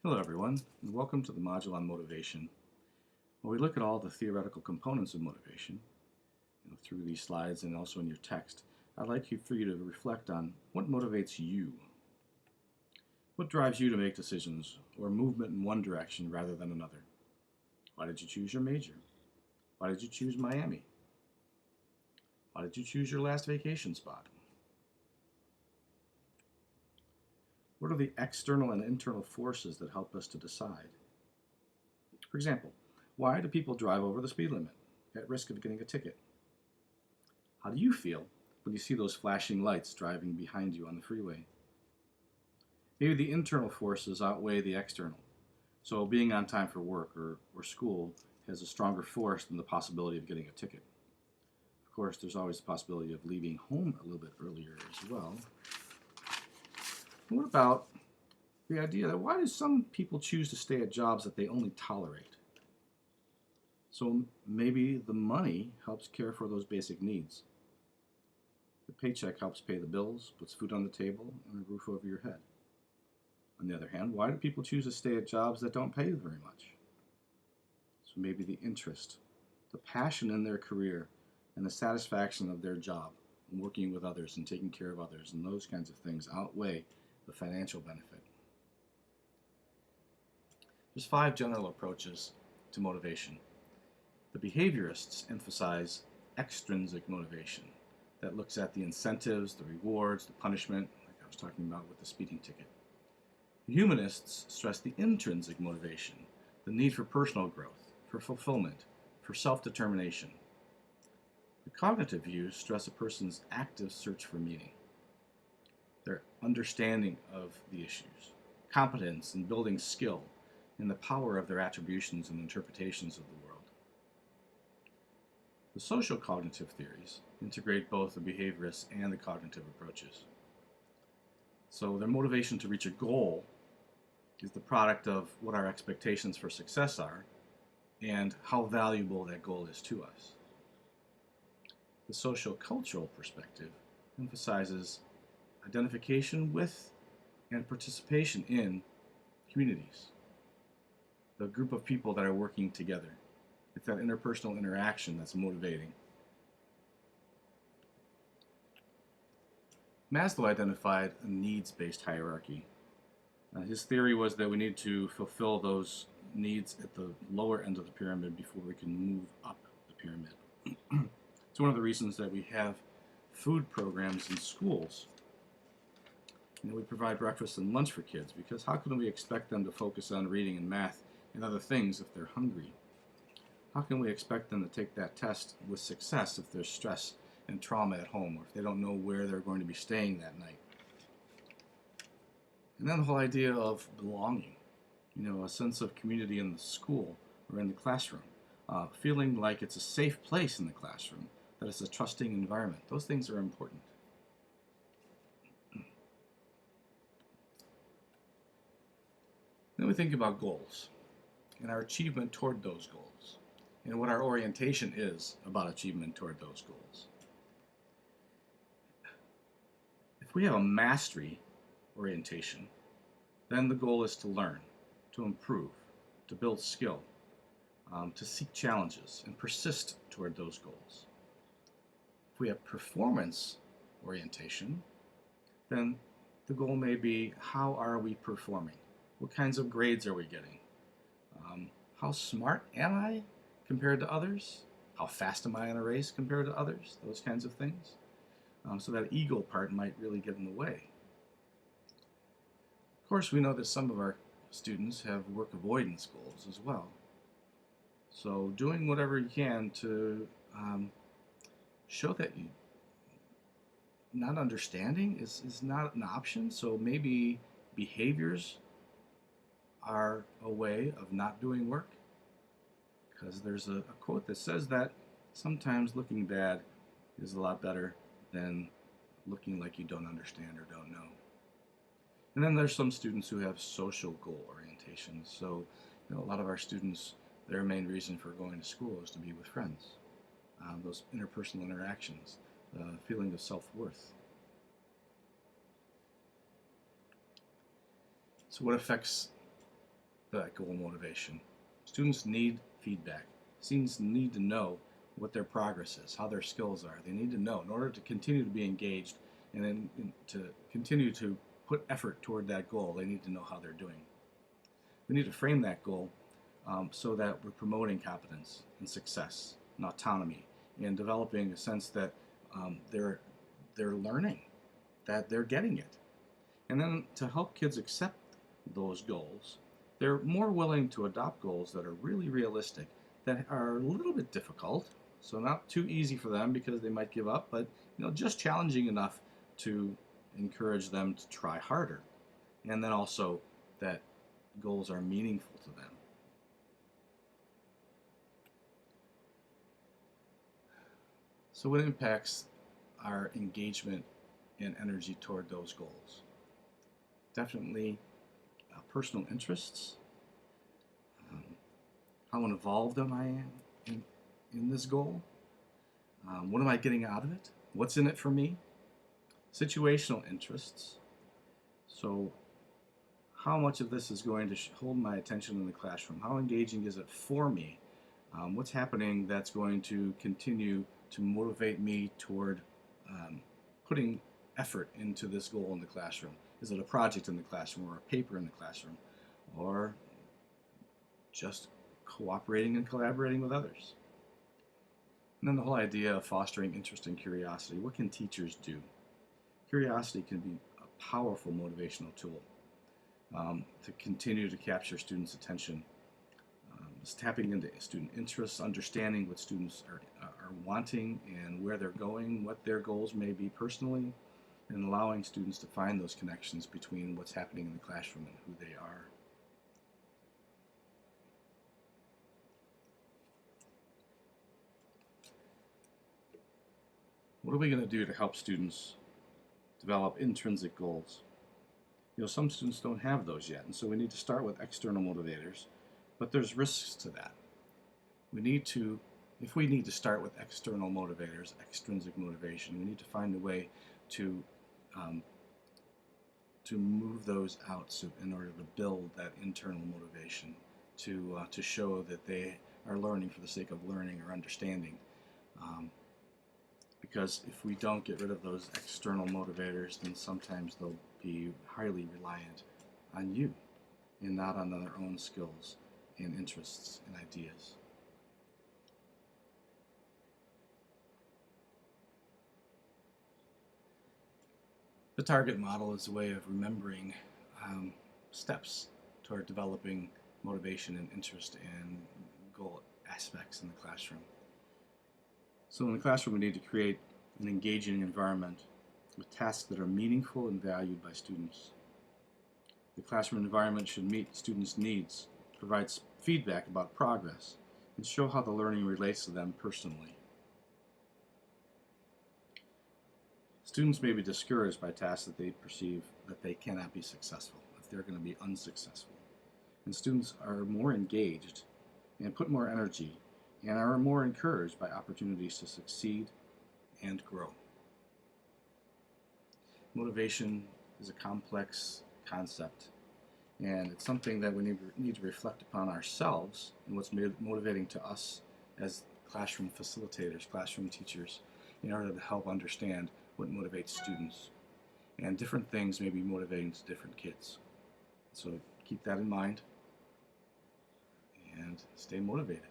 Hello everyone, and welcome to the module on motivation, where we look at all the theoretical components of motivation through these slides and also in your text. I'd like for you to reflect on what motivates you. What drives you to make decisions or movement in one direction rather than another? Why did you choose your major? Why did you choose Miami? Why did you choose your last vacation spot? What are the external and internal forces that help us to decide? For example, why do people drive over the speed limit at risk of getting a ticket? How do you feel when you see those flashing lights driving behind you on the freeway? Maybe the internal forces outweigh the external, so being on time for work or school has a stronger force than the possibility of getting a ticket. Of course, there's always the possibility of leaving home a little bit earlier as well. And what about the idea that why do some people choose to stay at jobs that they only tolerate? So maybe the money helps care for those basic needs. The paycheck helps pay the bills, puts food on the table, and a roof over your head. On the other hand, why do people choose to stay at jobs that don't pay very much? So maybe the interest, the passion in their career, and the satisfaction of their job, and working with others and taking care of others, and those kinds of things outweigh the financial benefit. There's 5 general approaches to motivation. The behaviorists emphasize extrinsic motivation that looks at the incentives, the rewards, the punishment, like I was talking about with the speeding ticket. The humanists stress the intrinsic motivation, the need for personal growth, for fulfillment, for self-determination. The cognitive views stress a person's active search for meaning, their understanding of the issues, competence in building skill, and the power of their attributions and interpretations of the world. The social cognitive theories integrate both the behaviorist and the cognitive approaches. So their motivation to reach a goal is the product of what our expectations for success are and how valuable that goal is to us. The socio-cultural perspective emphasizes identification with and participation in communities, the group of people that are working together. It's that interpersonal interaction that's motivating. Maslow identified a needs-based hierarchy. His theory was that we need to fulfill those needs at the lower end of the pyramid before we can move up the pyramid. It's one of the reasons that we have food programs in schools. We provide breakfast and lunch for kids, because how can we expect them to focus on reading and math and other things if they're hungry? How can we expect them to take that test with success if there's stress and trauma at home, or if they don't know where they're going to be staying that night? And then the whole idea of belonging, a sense of community in the school or in the classroom, feeling like it's a safe place in the classroom, that it's a trusting environment. Those things are important. Then we think about goals and our achievement toward those goals, and what our orientation is about achievement toward those goals. If we have a mastery orientation, then the goal is to learn, to improve, to build skill, to seek challenges and persist toward those goals. If we have performance orientation, then the goal may be, how are we performing? What kinds of grades are we getting? How smart am I compared to others? How fast am I in a race compared to others? Those kinds of things. So that ego part might really get in the way. Of course, we know that some of our students have work avoidance goals as well. So doing whatever you can to show that not understanding is not an option. So maybe behaviors are a way of not doing work, because there's a quote that says that sometimes looking bad is a lot better than looking like you don't understand or don't know. And then there's some students who have social goal orientation. So a lot of our students, their main reason for going to school is to be with friends, those interpersonal interactions, the feeling of self-worth. So what affects that goal motivation. Students need feedback. Students need to know what their progress is, how their skills are. They need to know in order to continue to be engaged and then to continue to put effort toward that goal. They need to know how they're doing. We need to frame that goal so that we're promoting competence and success and autonomy and developing a sense that they're learning, that they're getting it. And then to help kids accept those goals, they're more willing to adopt goals that are really realistic, that are a little bit difficult, so not too easy for them because they might give up, but just challenging enough to encourage them to try harder. And then also that goals are meaningful to them. So what impacts our engagement and energy toward those goals? Definitely personal interests. How involved am I in this goal? What am I getting out of it? What's in it for me? Situational interests. So how much of this is going to hold my attention in the classroom? How engaging is it for me? What's happening that's going to continue to motivate me toward putting effort into this goal in the classroom? Is it a project in the classroom or a paper in the classroom or just cooperating and collaborating with others? And then the whole idea of fostering interest and curiosity. What can teachers do? Curiosity can be a powerful motivational tool to continue to capture students' attention. It's tapping into student interests, understanding what students are wanting and where they're going, what their goals may be personally, and allowing students to find those connections between what's happening in the classroom and who they are. What are we going to do to help students develop intrinsic goals? Some students don't have those yet, and so we need to start with external motivators, but there's risks to that. If we need to start with external motivators, extrinsic motivation, we need to find a way to move those out in order to build that internal motivation, to show that they are learning for the sake of learning or understanding. Because if we don't get rid of those external motivators, then sometimes they'll be highly reliant on you and not on their own skills and interests and ideas. The target model is a way of remembering steps toward developing motivation and interest and goal aspects in the classroom. So in the classroom, we need to create an engaging environment with tasks that are meaningful and valued by students. The classroom environment should meet students' needs, provide feedback about progress, and show how the learning relates to them personally. Students may be discouraged by tasks that they perceive that they cannot be successful, if they're going to be unsuccessful. And students are more engaged and put more energy and are more encouraged by opportunities to succeed and grow. Motivation is a complex concept, and it's something that we need to reflect upon ourselves and what's motivating to us as classroom facilitators, classroom teachers, in order to help understand what motivates students. And different things may be motivating to different kids. So keep that in mind and stay motivated.